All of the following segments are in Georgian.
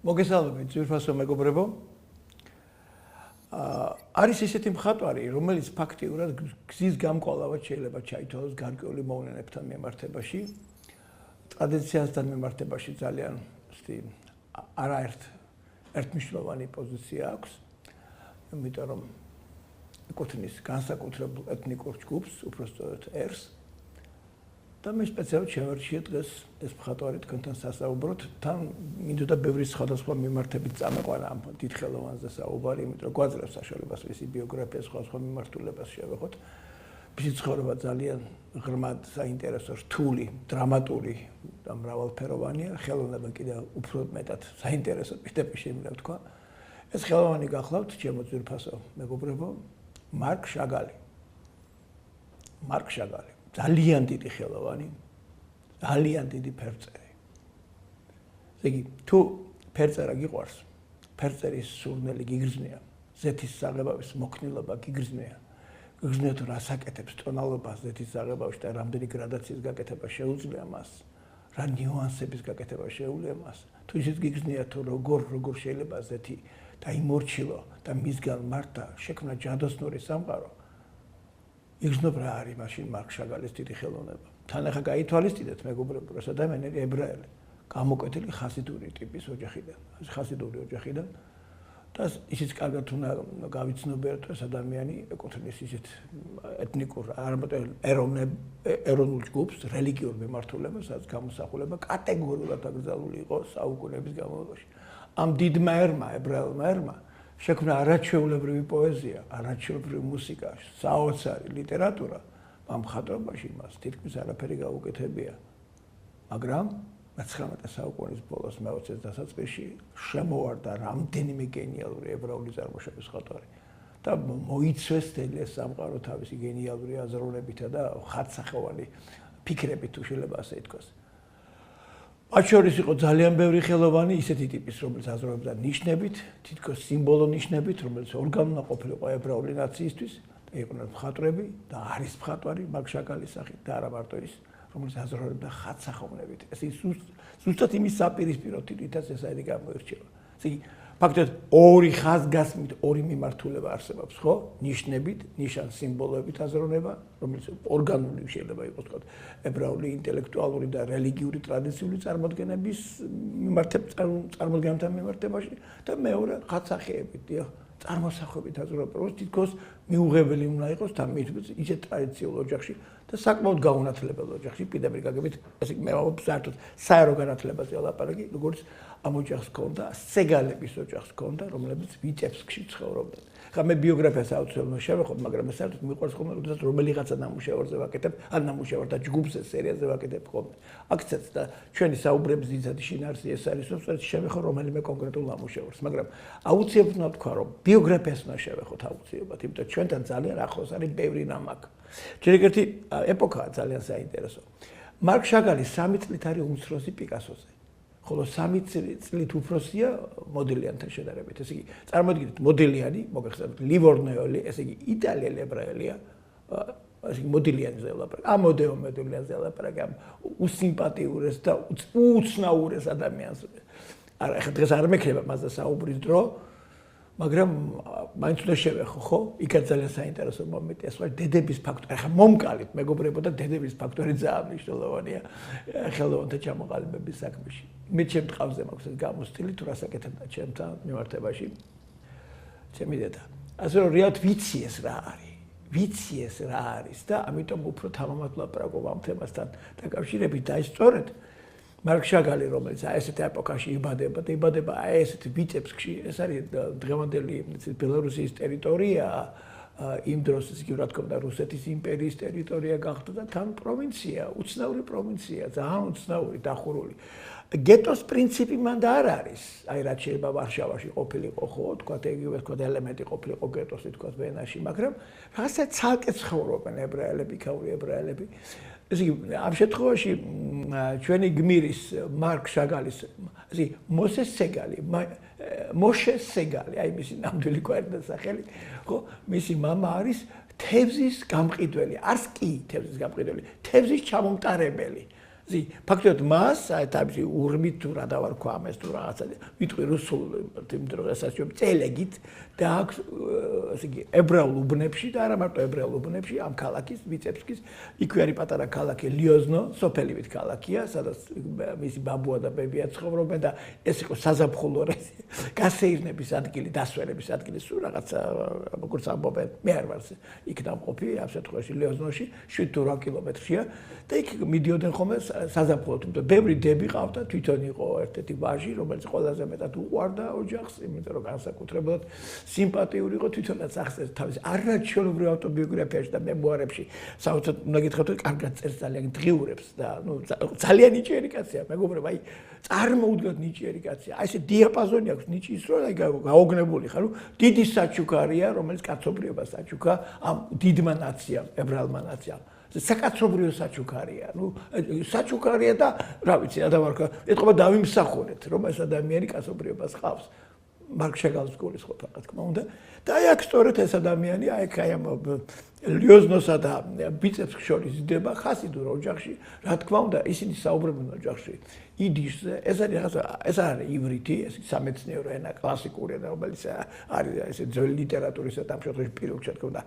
მოგესალმებით, ძვირფასო მეგობრებო. არის ისეთი მხატვარი, რომელიც ფაქტიურად გზის გამკვალავად შეიძლება ჩაითვალოს გარკვეული მოვლენებთან მიმართებაში, ტრადიციასთან მიმართებაში ძალიან ერთმნიშვნელოვანი პოზიცია აქვს, იმიტომ რომ ეკუთვნის განსაკუთრებულ ეთნიკურ ჯგუფს, უпростоოდ ერს. და მე სპეციალურად შევარჩიე დღეს ეს მხატვარი თქვენთან სასაუბროთ, თან მინდოდა ბევრი სხვადასხვა მიმართებით წამეყვანა ამ დიდხელოვანზე საუბარი, იმიტომ რომ გვაძლევს საშუალებას მისი ბიოგრაფია სხვადასხვა მიმართულებას შევეხოთ. მისი ცხოვრება ძალიან ღრმად საინტერესო, რთული, დრამატული და მრავალფეროვანია, ხელოვნება კიდევ უფრო მეტად საინტერესო პირდაპირ შემიძლია ვთქვა. ეს ხელოვანი გახლავთ ჩემო ძვირფასო მეგობრებო, მარკ შაგალი. მარკ შაგალი. ძალიან დიდი ხელოვანი, ძალიან დიდი ფერწერი. ესე იგი, თუ ფერწერა გიყვარს, ფერწერის სურნელი გიგრძნია, ზეთის საღებავის მოქნილობა გიგრძნია. გიგრძნია თუ რას აკეთებს ტონალობას ზეთის საღებავში და რამდენი გრადაციის გაკეთება შეუძლია მას, რა ნიუანსების გაკეთება შეუძლია მას. თუ ისიც გიგრძნია თუ როგორ შეიძლება ზეთი დაიმორჩილო და მისგან მართა შექმნა ჯადოსნური სამყარო. იგრძნობ რა არის მაშინ მარკ შაგალის დიდი ხელოვნება. თან ახლა გაითვალისწინეთ მეგობრებო, ეს ადამიანი ებრაელი, გამოკვეთილი ხასიდური ტიპის ოჯახიდან, ხასიდური ოჯახიდან და ისიც კარგად უნდა გავიცნობიეროთ, ეს ადამიანი ეკუთვნის ისეთ ეთნიკურ, არამედ ეროვნულ ჯგუფს, რელიგიურ მიმართულებას, სადაც გამოსახულება კატეგორიულად აკრძალული იყო საუკუნეების განმავლობაში. ამ დიდმა ერმა, ებრაელმა ერმა შექმნა არაჩვეულებრივი პოეზია, არაჩვეულებრივი მუსიკა, საოცარი ლიტერატურა. ამ მხატვრობაში მას თითქმის არაფერი გაუკეთებია. მაგრამ 19 საუკუნის ბოლოს მე-20-ის დასაწყისში შემოვარდა რამდენიმე გენიალური ებრაული წარმოშობის მხატვარი და მოიცვეს თელი ეს სამყარო თავისი გენიალური აზროვნებითა და ხადსახევანი ფიქრებით, თუ შეიძლება ასე ითქვას. მათ შორის იყო ძალიან ბევრი ხელოვანი, ისეთი ტიპის, რომელიც აზროვნებდა ნიშნებით, თითქოს სიმბოლო ნიშნებით, რომელიც ორგანულად ყოფილიყო ებრაული ნაციისთვის, და იყვნენ მხატვრები და არის მხატვარი მარკ შაგალის სახით და არა მარტო ის, რომელიც აზროვნებდა ხადსახოვნებით. ეს ზუსტად იმის საპირისპირო თითქოს ეს არის გამოირჩევა. ესე იგი, ფაქტობრივად ორი ხაზგასმით ორი მიმართულება არსებობს, ხო? ნიშნებით, ნიშან სიმბოლოებით აზროვნება, რომელიც ორგანული შეიძლება იყოს, თქო, ებრაული ინტელექტუალური და რელიგიური ტრადიციული წარმოდგენების წარმოდგენებთან მიმართებაში და მეორე ხადსახეებით, წარმოსახვებით აზროვნება, რომ თითქოს მიუღებელი უნდა იყოს თან ისეთ ტრადიციულ ოჯახში და საკმაოდ გაუნათლებელ ოჯახში, პირდაპირ გაგებით, ესე იგი, მე ვამბობ საერთოდ საერო განათლებაზე ლაპარაკი, როგორც ამ ოჯახს ჰქონდა, სეგალების ოჯახს ჰქონდა, რომლებიც ვიტებსკში ცხოვრობდნენ. ხა მე ბიოგრაფიას აუცილებლად შევეხოთ, მაგრამ მე საერთოდ მიყვარს ხოლმე, როდესაც რომელიღაცა ნამუშევარზე ვაკეთებ, ან ნამუშევარ და ჯგუფზე, სერიაზე ვაკეთებ ხოლმე. აქცეც და ჩვენი საუბრების ძირითადი შინაარსი ეს არის, რომ სწორედ შევეხო რომელიმე კონკრეტულ ნამუშევარს, მაგრამ აუცილებლად უნდა ვთქვა, რომ ბიოგრაფიას უნდა შევეხოთ აუცილებლად, იმიტომ რომ ჩვენთან ძალიან ახლოს არის ბევრი რამ აქ. ჯერ ერთი ეპოქაა ძალიან საინტერესო. მარკ შაგალი 3 წლით არის უმცროსი პიკასოზე. ხოლო 3 წლით უფროსია მოდელიანთან შედარებით. ესე იგი, წარმოგიდგენთ, მოდელიანი, მოგეხსენებათ, ლივორნეოლი, ესე იგი, იტალიელი ებრაელია, ესე იგი, მოდელიანზე ელაპარაკა. ამ მოდელიანზე ელაპარაკა ამ უსიმპათიურეს და უცნაურეს ადამიანს. არა, ეხლა დღეს არ მექნება მასზე საუბრის დრო, მაგრამ მაინც უნდა შევეხო, ხო? იქაც ძალიან საინტერესო მომენტია, სხვა დედების ფაქტორი. ახლა მომკალით, მეგობრებო და დედების ფაქტორი ძალიან მნიშვნელოვანია ხელოვანთა ჩამოყალიბების საქმეში. მე ჩემ ტყავზე მაქვს ეს გამოსტილი, თუ რას აკეთებდა ჩემთან მიმართებაში. ჩემი დედა. ასე რომ რეალად ვიცი ეს რა არის. ვიცი ეს რა არის და ამიტომ უფრო თამამად ვლაპარაკობ ამ თემასთან დაკავშირებით და სწორედ მარკ შაგალი, რომელიც ესეთ ეპოქაში იბადება და იბადება ესეთ ვიტებსკში, ეს არის დღევანდელი ბელარუსიის ტერიტორია, იმ დროს ის კი რა თქმა უნდა რუსეთის იმპერიის ტერიტორია გახდა და თან პროვინცია, უცნაური პროვინცია, ძალიან უცნაური, დახურული. გეტოს პრინციპი მანდ არ არის. აი რაც შეიძლება ვარშავაში ყოფილიყო, ხო, თქვა ეგრევე თქვა ელემენტი ყოფილიყო გეტოსი თქვა ვენაში, მაგრამ რაღაცა ცალკე ცხოვრობენ ებრაელები, ქაური ებრაელები. ესე იგი, ამ შემთხვევაში ჩვენი გმირის მარკ შაგალის, ესე იგი, მოშე სეგალი, აი მისი ნამდვილი გვარი და სახელი, ხო, მისი მამა არის თევზის გამყიდველი, არც კი თევზის გამყიდველი, თევზის ჩამომტარებელი. ფაქტობრივად მას თავისი ურმით თუ რა დავარქვა ამას თუ რაღაცა ვიტყვი რუსულ იმიტომ რომ ესაც წელეგით და აქვს ასე იგი ებრაულ უბნებში და არა მარტო ებრაულ უბნებში ამ ქალაქის ვიცებსკის იქვე არის პატარა ქალაქი ლიოზნო სოფელივით ქალაქია სადაც მისი ბაბუა და ბებია ცხოვრობენ და ეს იყო საზაფხულო გასეირნების ადგილი დასვენების ადგილი სულ რაღაცა როგორც ამბობენ მე არ ვარ იქ დამყოფი ამ შემთხვევაში ლიოზნოში 7-8 კილომეტრია და იქ მიდიოდნენ ხოლმე საზაფხულოდ თუმცა ბევრი დები ყავდა თვითონ იყო ერთ-ერთი ვაჟი რომელიც ყველაზე მეტად უყვარდა ოჯახს იმიტომ რომ განსაკუთრებულად სიმპათიური იყო თვითონაც ახსენებს თავის არაჩვეულებრივ ავტობიოგრაფიაში და მემუარებში საოცრად უნდა გითხრათ რომ კარგად წერს ძალიან დღიურებს და ძალიან ნიჭიერი კაცია მეგობრებო აი წარმოუდგენლად ნიჭიერი კაცია აი ესე დიაპაზონი აქვს ნიჭის რომ აი გაოგნებული ხარ რომ დიდი საჩუქარია რომელიც კაცობრიობას საჩუქა ამ დიდმა ნაციამ ებრაელმა ნაციამ საკაცობრიო საჩუქარია ნუ საჩუქარია და რა ვიცი ადავარქა ეთქობა დავიმსახურეთ რომ ეს ადამიანი კაცობრიობას ყავს მარკ შეგალის სკოლის ხო რა თქმა უნდა და აი აქ სწორედ ეს ადამიანი აი ამ ლიოზნოსა და ბიცეპსკს შორის იდება ხასიდურ ოჯახში რა თქმა უნდა ისინი საუბრობენ ოჯახში იდიშზე ეს არის რაღაცა ეს არის ივრითი ეს სამეცნიერო ენა კლასიკური ენა რომელიც არის ესე ძველი ლიტერატურისა და ამ შემთხვევაში პირველ თქმა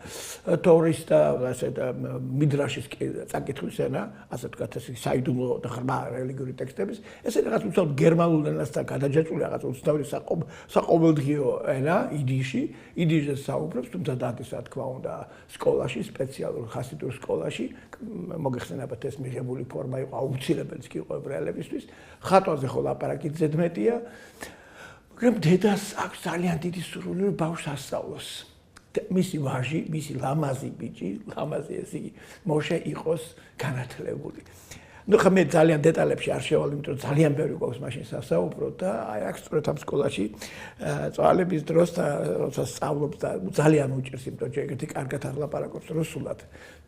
თორის და ასე და მიდრაშის წაკითხვის ენა ასე ვთქვათ ეს საიდუმლო და ღრმა რელიგიური ტექსტების ეს რაღაც უცბად გერმანულ ენასთან გადაჯაჭვული რაღაც უცნაური საყოველთაო ენა იდიშზე საუბრობს თუმცა დადის რა თქმა უნდა სკოლაში სპეციალურ ხასიდურ სკოლაში მოგეხსენებათ ეს მიღებული ფორმა იყო აუცილებელიც კი იყო ებრაელებისთვის ხატვაზე ხო ლაპარაკი ზედმეტია მაგრამ დედას აქვს ძალიან დიდი სურვილი რომ ბავშვს ასწავლოს მისი ვაჟი მისი ლამაზი ბიჭი ლამაზი ეს იგი მოშე იყოს განათლებული ну ხა მე ძალიან დეტალებში არ შევალ იმიტომ რომ ძალიან ბევრი გვაქვს მაშინ სასაუბრო და აი აქ სწორედ ამ სკოლაში წვალების დროს და როცა სწავლობს და ძალიან უჭირს იმიტომ რომ ეგეთი კარგად არ ლაპარაკობს რუსულად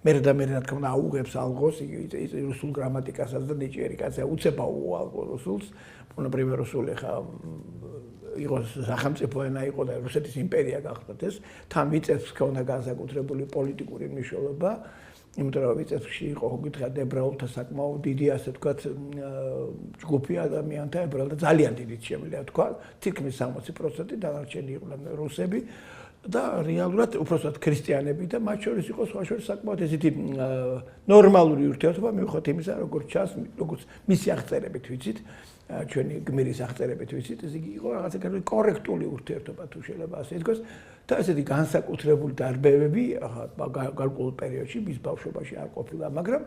მე რა თქმა უნდა აუღებს ალღოს ის რუსულ გრამატიკასაც და ნიჭიერი კაცია უცება უალღო რუსულს პონაპრივე რუსული ხა იყო სახელმწიფო ენა იყო და რუსეთის იმპერია გახდათ ეს თან ვიწევს ქონდა განსაკუთრებული პოლიტიკური მნიშვნელობა იმიტომ რომ ვიწევსში იყო გითხრათ ებრაელთა საკმაოდ დიდი ასე ვთქვათ ჯგუფი ადამიანთა ებრაელთა ძალიან დიდი შემიძლია თქვა თითქმის 60% დანარჩენი იყვნენ რუსები და რეალურად უბრალოდ ქრისტიანები და მათ შორის იყო სხვა შორის საკმაოდ ესეთი ნორმალური ურთიერთობა მიუხედავად იმისა როგორც ჩანს როგორც მისი აღწერებით ვიცით ჩვენი გმირის აღწერებით ვიცით ეს იყო რაღაცა კორექტული ურთიერთობა თუ შეიძლება ასე ითქვას და ესეთი განსაკუთრებული დარბევები გარკვეულ პერიოდში მის ბავშვობაში არ ყოფილა მაგრამ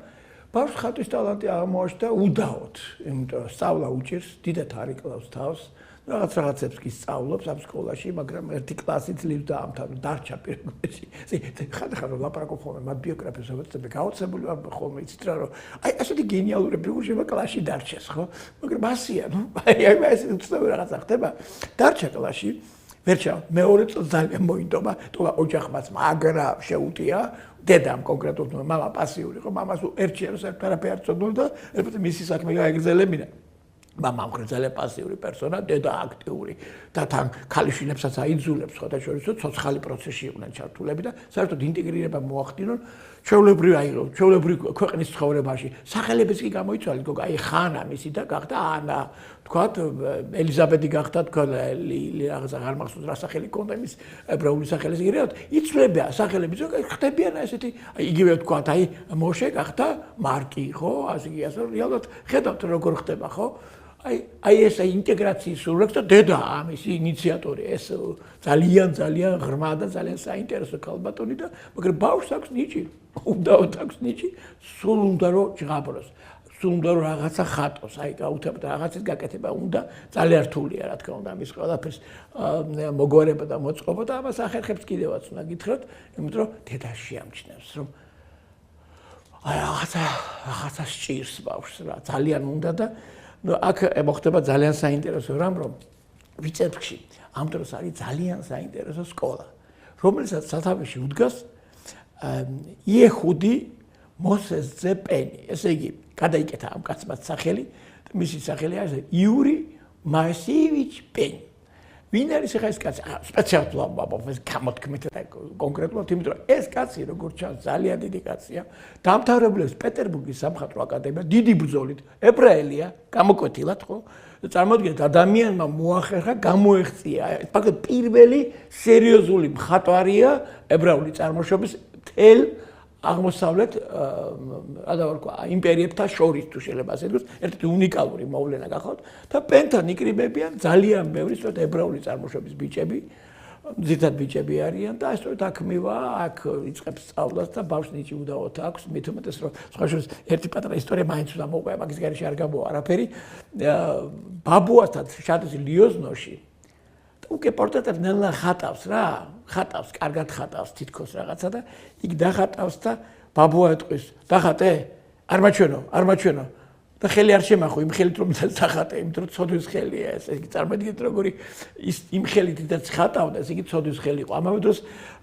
ბავშვს ხატვის ტალანტი აღმოაჩნდა udაოდ იმიტომ რომ სწავლა უჭირს დიდად არ იკლავს თავს რაღაცებს კი სწავლობს ამ სკოლაში მაგრამ ერთი კლასი ძლივს და ამთან დარჩა პირველში ხან ლაპარაკობ ხოლმე მათ ბიოგრაფიებსაც მე გაოცებული ვარ ხოლმე იცით რა რომ აი ასეთი გენიალური ფიგურა კლასში დარჩეს ხო მაგრამ ასია ნუ აი ეს უცნაური რაღაცა ხდება დარჩა კლასში ვერჩა მეორე წელს ძალიან მოინდომა თუმცა ოჯახმაც მაგრა შეუტია დედამ კონკრეტულად მამა პასიური ხო მამას ერთჯერ საერთოდ არ წოდნო და ერთ მისი საქმე გაეგრძელებინა მამამ ძალიან პასიური პერსონა, დედა აქტიური და თან ქალიშვილებსაც აიძულებს ხოთა შორის ცოცხალი პროცესში იყვნენ ჩართულები და საერთოდ ინტეგრირება მოახდინონ ჩვეულებრივ ქვეყნის ცხოვრებაში. სახელებიც კი გამოიცვალეთ, გოგო, აი ხანა მისი და გახდა ანა, თქვათ ელიზაბეთი გახდა თქვენ რაღაცა არ მახსოვს რა სახელი კონდა მის ებრაული სახელის იგივე იცვლება სახელები ხდებიან ესეთი იგივე თქვათ აი მოშე გახდა მარკი ხო ასე კი ასე რეალურად ხედავთ როგორ ხდება ხო აი ეს ინტეგრაციის სურვილი და დედა ამის ინიციატორი ეს ძალიან ღრმა და ძალიან საინტერესო ქალბატონი და მაგრამ ბავშვს აქვს ნიჭი უნდაოდ აქვს ნიჭი სულ უნდა რომ ჭღაბროს სულ უნდა რომ რაღაცა ხატოს აი გაუთავებთ რაღაცის გაკეთება უნდა ძალიან რთულია რა თქმა უნდა ამის ყველაფერს მოგვარება და მოწყობა და ამას ახერხებს კიდევაც უნდა გითხრათ იმიტომ რომ დედა შეამჩნევს რომ აი რაღაცა სჭირს ბავშვს რა ძალიან უნდა და აქ მოხდება ძალიან საინტერესო რამ რომ ვიწევსკში ამ დროს არის ძალიან საინტერესო სკოლა რომელსაც სათავეში უდგას იეხუდი მოსეს ზეპენი ესე იგი გადაიკეთა ამ კაცმაც სახელი მისი სახელი არის იური მასივიჩ პენი ვინ არის ახლა ეს კაცი? სპეციალურად ვაბობ ეს გამოთქმით და კონკრეტულად, იმიტომ რომ ეს კაცი როგორც ჩანს ძალიან დიდი კაცია. დამთავრებული პეტერბურგის სამხატვრო აკადემია დიდი ბრძოლით, ებრაელია, გამოკვეთილად ხო? წარმოიდგინეთ, ადამიანმა მოახერხა, გამოეღწია. ფაქტობრივად პირველი სერიოზული მხატვარია ებრაული წარმოშობის თელ აღმოსავლეთ იმპერიებთან შორის თუ შეიძლება ასე ვთქვათ, ერთ-ერთი უნიკალური მოვლენა გახავთ და პენთან იკრიბებიან ძალიან ბევრი სწორედ ებრაული წარმოშობის ბიჭები, ძირითადად ბიჭები არიან და სწორედ აქ მივა, აქ იწყებს სწავლას და ბავშვს ნიჭი უდაოდ აქვს, მით უმეტეს რომ სხვა შორის ერთი პატარა ისტორია მაინც უნდა მოყვება, მაგის გარეშე არ გამოვა არაფერი. ბაბუასთან შადის ლიოზნოში უკვე პორტრეტად ნელა ხატავს რა, ხატავს, კარგად ხატავს თითქოს რაღაცა და იქ დახატავს და ბაბუა ეტყვის, დახატე? არ მაჩვენო. და ხელი არ შემახო იმ ხელით რომ დახატე, იმიტომ რომ ცოდვის ხელია ეს. იგი წარმოიდგინეთ როგორი ის იმ ხელით და ხატავდა, ეს იგი ცოდვის ხელი იყო. ამავე დროს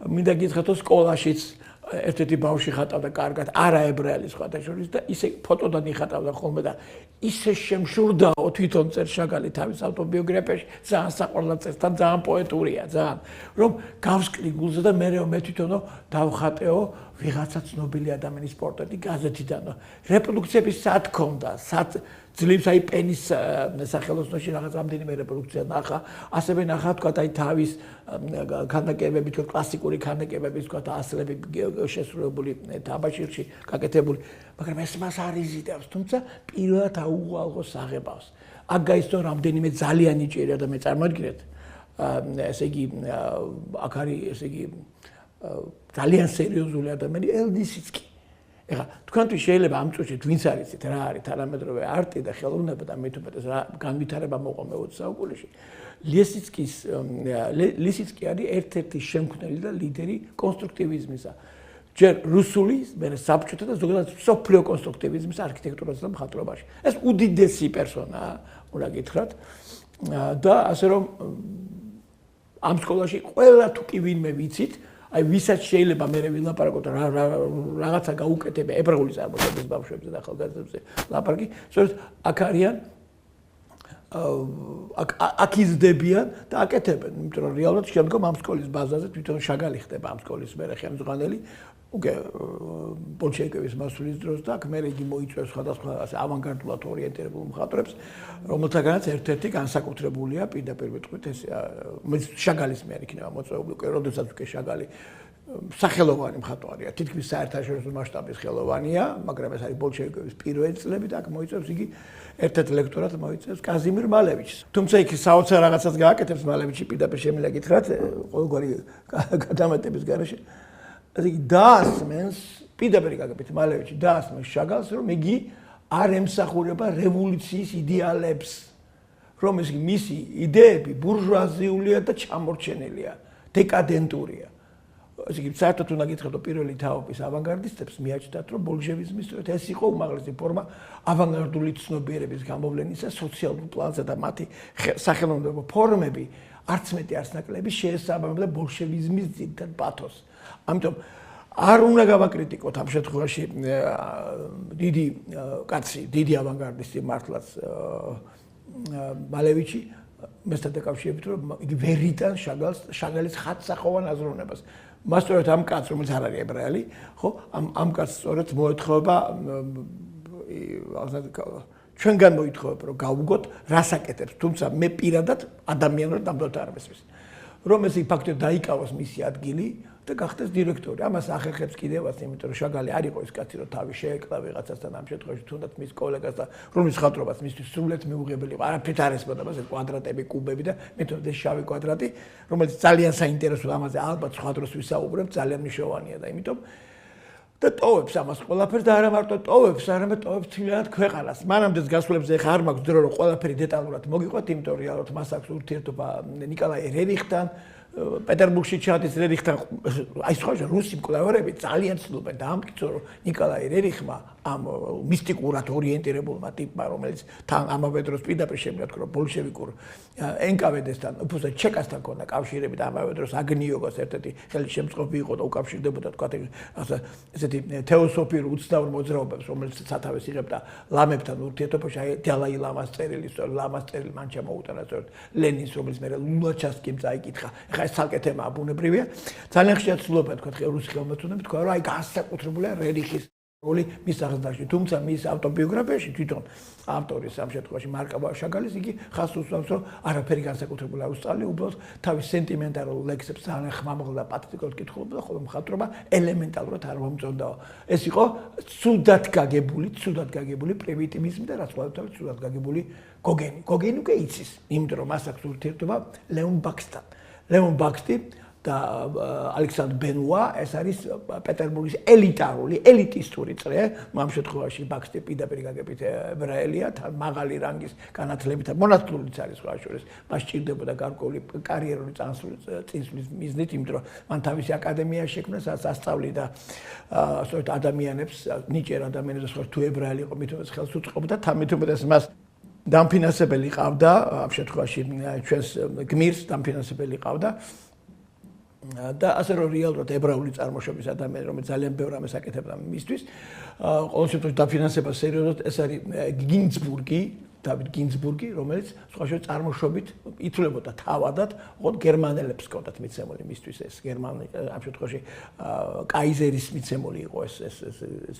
მინდა გითხრათ სკოლაშიც ერთ-ერთი ბავშვი ხატავდა კარგად, არა ებრაელი სხვათა შორის და ისე ფოტოდან იხატავდა ხოლმე და ისე შემშურდაო თვითონ წერ შაგალი თავის ავტობიოგრაფიაში, ძალიან საყვარლად წერს და ძალიან პოეტურია, ძალიან, რომ გავსკრი გულზე და მე თვითონო დავხატეო ვიღაცა ცნობილი ადამიანის პორტრეტი გაზეთიდანო. რეპროდუქციების სად ქონდა, სად ძლივს აი პენის სახელოსნოში რაღაც რამდენიმე რეპროდუქცია ნახა, ასევე ნახა თქვა აი თავის ქანდაკებები, თქვა კლასიკური ქანდაკებების თქვა ასლები შესრულებული თაბაშირში გაკეთებული, მაგრამ ეს მას არ იზიდავს, თუმცა პირველად აუღალღოს აღებავს. აქ გაიცნო რამდენიმე ძალიან ნიჭიერი ადამიანი წარმოიდგინეთ, ესე იგი აქ არის ესე იგი ძალიან სერიოზული ადამიანი ელდისიცკი. ეხლა თქვენთვის შეიძლება ამ წუთში ვინც არიცით რა არის თანამედროვე არტი და ხელოვნება და მით უმეტეს რა განვითარება მოყვა მე-20 საუკუნეში. ლისიცკი არის ერთ-ერთი შემქმნელი და ლიდერი კონსტრუქტივიზმისა. ჯერ რუსული, მერე საბჭოთა და ზოგადად მსოფლიო კონსტრუქტივიზმის არქიტექტურასა და მხატვრობაში. ეს უდიდესი პერსონაა, უნდა გითხრათ. და ასე რომ ამ სკოლაში ყველა თუ კი ვინმე ვიცით, აი ვისაც შეიძლება მე ვილაპარაკოთ რაღაცა გაუკეთებია ებრაული წარმოშობის ბავშვებზე და ახალგაზრდებზე ლაპარაკი, სწორედ აქ არიან აქ იზრდებიან და აკეთებენ, იმიტომ რომ რეალურად შემდგომ ამ სკოლის ბაზაზე თვითონ შაგალი ხდება ამ სკოლის მერე ხელმძღვანელი, უკვე ბოლშევიკების მასულის დროს და აქ მერე იგი მოიწვევს სხვადასხვა ასე ავანგარდულად ორიენტირებულ მხატვრებს, რომელთაგანაც ერთ-ერთი განსაკუთრებულია პირდაპირ ვიტყვით ეს შაგალის მიერ იქნება მოწვეული, უკვე როდესაც უკვე შაგალი სახელოვანი მხატვარია, თითქმის საერთაშორისო მასშტაბის ხელოვანია, მაგრამ ეს არის ბოლშევიკების პირველი წლები და აქ მოიწევს იგი ერთ-ერთ ლექტორად მოიწევს კაზიმირ მალევიჩს. თუმცა იქ საოცარ რაღაცას გააკეთებს მალევიჩი, პირდაპირ შემიძლია გითხრათ, ყოველგვარი გადამეტების გარეშე. ასე იგი დაასმენს, პირდაპირ გაგებით მალევიჩი დაასმენს შაგალს, რომ იგი არ ემსახურება რევოლუციის იდეალებს, რომ ეს მისი იდეები ბურჟუაზიულია და ჩამორჩენილია, დეკადენტურია. ასე იგი საერთოდ უნდა გითხრათ, რომ პირველი თაობის ავანგარდისტებს მიაჩნდათ, რომ ბოლშევიზმის ეს იყო უმაღლესი ფორმა ავანგარდული ცნობიერების გამოვლენისა სოციალურ პლანზე და მათი სახელმწიფო ფორმები არც მეტი არც ნაკლები შეესაბამებოდა ბოლშევიზმის ძირითად პათოსს. ამიტომ არ უნდა გავაკრიტიკოთ ამ შემთხვევაში დიდი კაცი, დიდი ავანგარდისტი მართლაც მალევიჩი მესთან დაკავშირებით, რომ იგი ვერ იტანს შაგალის ხატსახოვან აზროვნებას. მას სწორედ ამ კაცს, რომელიც არ არის ებრაელი, ხო, ამ კაცს სწორედ მოეთხოვება ჩვენგან მოითხოვება, რომ გავუგოთ, რას აკეთებს, თუმცა მე პირადად ადამიანურად ნამდვილად არ მესმის. რომ ეს ფაქტობრივად დაიკავოს მისი ადგილი და გახდეს დირექტორი. ამას ახერხებს კიდევაც, იმიტომ რომ შაგალი არ იყო ის კაცი, რომ თავი შეეკლა ვიღაცასთან ამ შემთხვევაში, თუნდაც მის კოლეგას და რომლის ხატრობას მისთვის სრულიად მიუღებელი იყო. არაფრით არ ესმოდა მას კვადრატები, კუბები და მეთოდე შავი კვადრატი, რომელიც ძალიან საინტერესოა, ამაზე ალბათ სხვა დროს ვისაუბრებთ, ძალიან მნიშვნელოვანია და იმიტომ და ტოვებს ამას ყველაფერს და არა მარტო ტოვებს, არამედ ტოვებს თლიანად ქვეყანას. მანამდეც გასვლებზე ხარ მაქვს დრო, რომ ყველაფერი დეტალურად მოგიყვეთ, იმიტომ რომ რეალურად მას აქვს ურთიერთობა ნიკოლაი რერიχთან, პეტერბურგში ჩადის რერიχთან აი სხვა რუსი მკვლევარები ძალიან ცდილობენ დაამტკიცონ რომ ნიკოლაი რერიხმა ამ მისტიკურად ორიენტირებულმა ტიპმა რომელიც თან ამავე დროს პირდაპირ შემიძლია თქვა რომ ბოლშევიკურ NKVD-სთან უბრალოდ ჩეკასთან ქონდა კავშირები და ამავე დროს აგნიოგოს ერთ-ერთი ხელშემწყობი იყო და უკავშირდებოდა თქვა ესეთი თეოსოფიურ უცნაურ მოძრაობებს რომელიც სათავეს იღებდა ლამებთან ურთიერთობაში აი დალაი ლამას წერილი სწორედ ლამას წერილი მან ჩამოუტანა სწორედ ლენინს რომელიც მე ლუჩასკიმ წაიკითხა ეხლა ეს ცალკე თემაა ბუნებრივია ძალიან ხშირად ცდილობენ თქვა რუსი ხელმძღვანელები თქვა რომ აი განსაკუთრებულია რერიხის როლი მის აღზრდაში თუმცა მის ავტობიოგრაფიაში თვითონ ავტორის ამ შემთხვევაში მარკა შაგალის იგი ხაზს უსვამს რომ არაფერი განსაკუთრებული არ უსწავლი უბრალოდ თავის სენტიმენტალურ ლექსებს ძალიან ხმამაღლა და პათეტიკურად კითხულობდა ხოლო მხატვრობა ელემენტალურად არ მომწონდაო ეს იყო ცუდად გაგებული პრივიტივიზმი და რაც ყოველთვის ცუდად გაგებული გოგენი უკვე იცის იმიტომ რომ მას აქვს ურთიერთობა ლეონ ბაქსტი და ალექსანდრ ბენუა ეს არის პეტერბურგის ელიტისტური წრე ამ შემთხვევაში ბაქსტი პირდაპირ გაგებით ებრაელია თან მაღალი რანგის განათლებით მონათლულიც არის სხვა შორის მას სჭირდებოდა გარკვეული კარიერული წინსვლის მიზნით იმიტომ რომ მან თავისი აკადემია შექმნა სადაც ასწავლიდა სწორედ ადამიანებს ნიჭიერ ადამიანებს სხვა თუ ებრაელი იყო მით უმეტეს ხელს უწყობდა თან მით უმეტეს მას დამფინანსებელი ყავდა ამ შემთხვევაში ჩვენს გმირს დამფინანსებელი ყავდა და ასე რომ რეალურად ებრაული წარმოშობის ადამიანი რომელიც ძალიან ბევრ ამას აკეთებდა მისთვის ყოველ შემთხვევაში დაფინანსება სერიოზულად ეს არის დავით გინზბურგი რომელიც სხვა შორის წარმოშობით ითვლებოდა თავადად ოღონდ გერმანელებს ჰქონდათ მიცემული მისთვის ეს გერმანი ამ შემთხვევაში კაიზერის მიცემული იყო ეს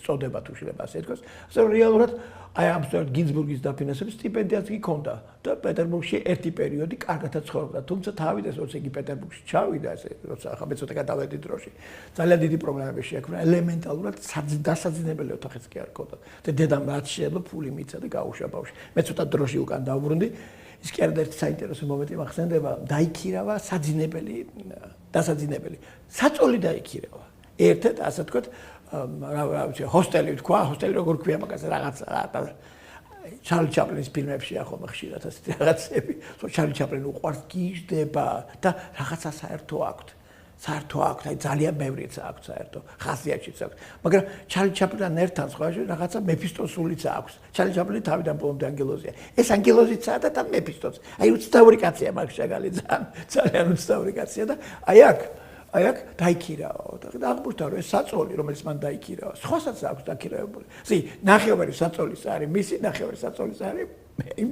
წოდება თუ შეიძლება ასე ითქვას ასე რომ რეალურად აი ამ სწორედ გინზბურგის დაფინანსების სტიპენდიაც კი ჰქონდა და პეტერბურგში ერთი პერიოდი კარგადაც ცხოვრობდა თუმცა თავიდან როცა იგი პეტერბურგში ჩავიდა ესე როცა ახლა მეცოტა გადავედი დროში ძალიან დიდი პრობლემები შეექმნა ელემენტალურად დასაძინებელი ოთახიც კი არ ჰქონდა და დედამ რაც შეიძლება ფული მიცა და გაუშვა ბავშვი მეც ცოტა დროში უკან დავბრუნდი ის კი არა ერთი საინტერესო მომენტი მახსენდება დაიქირავა დასაძინებელი საწოლი დაიქირავა ერთად ასე ვთქვათ ჰოსტელი თქვა ჰოსტელი როგორ ქვია მაგას რაღაცა ჩარლი ჩაპლინის ფილმებში ახლა ხშირად ასეთი რაღაცები ჩარლი ჩაპლინი უყვარს გიждდება და რაღაცა საერთო აქვს აი ძალიან ბევრიც აქვს საერთო ხასიათშიც აქვს მაგრამ ჩარლი ჩაპლინთან ერთად სხვაში რაღაცა მეფისტოსულიც აქვს ჩარლი ჩაპლინი თავიდან ბოლომდე ანგელოზია ეს ანგელოზიცაა და თან მეფისტოც აი უცნაური კაცია მაგ შაგალი ძალიან უცნაური კაცია და აი აქ დაიქირავა და აღმოჩნდა რომ ეს საწოლი რომელიც მან დაიქირავა სხვასაც აქვს დაქირავებული ზი ნახევარი საწოლის არის მისი ნახევარი საწოლის არის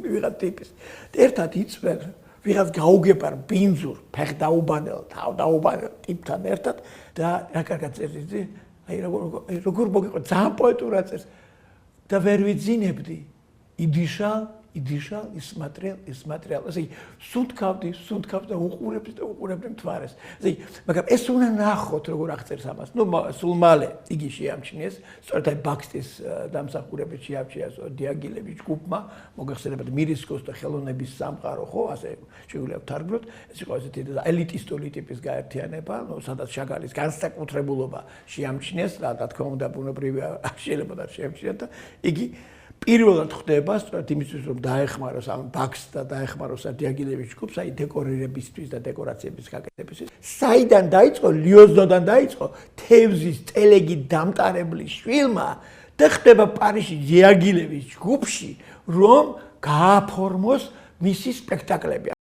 ვიღაც ტიპის ერთად იწვენ ვიღაც გაუგებარ ბინძურ ფეხდაუბანელ თავდაუბანელ ტიპთან ერთად და რა კარგად წერს აი როგორ მოგიყვა ძალიან პოეტურად წერს და ვერ ვიძინებდი იდიშალ ისმატრიალ ასე სუნთქავდი და უყურებდი მთვარეს ასე მაგრამ ეს უნდა ნახოთ როგორ აღწერს ამას ნუ სულ მალე იგი შეამჩნიეს სწორედ აი ბაქსტის დამსახურებით შეამჩნიეს დიაგილევის ჯგუფმა მოგეხსენებათ მირისკოს და ხელოვნების სამყარო ხო ასე შეგვიძლია ვთარგმნოთ ეს იყო ესეთი ელიტისტული ტიპის გაერთიანება ნუ სადაც შაგალის განსაკუთრებულობა შეამჩნიეს რა თქმა უნდა ბუნებრივია შეიძლება შეამჩნიათ და იგი პირველად ხდება სწორედ იმისთვის რომ დაეხმაროს ამ ბაქსს და დაეხმაროს დიაგილევის ჯგუფს აი დეკორირებისთვის და დეკორაციების გაკეთებისთვის საიდან დაიწყო ლიოზნოდან დაიწყო თევზის ტელეგით დამტარებლის შვილმა და ხდება პარიზში დიაგილევის ჯგუფში რომ გააფორმოს მისი სპექტაკლები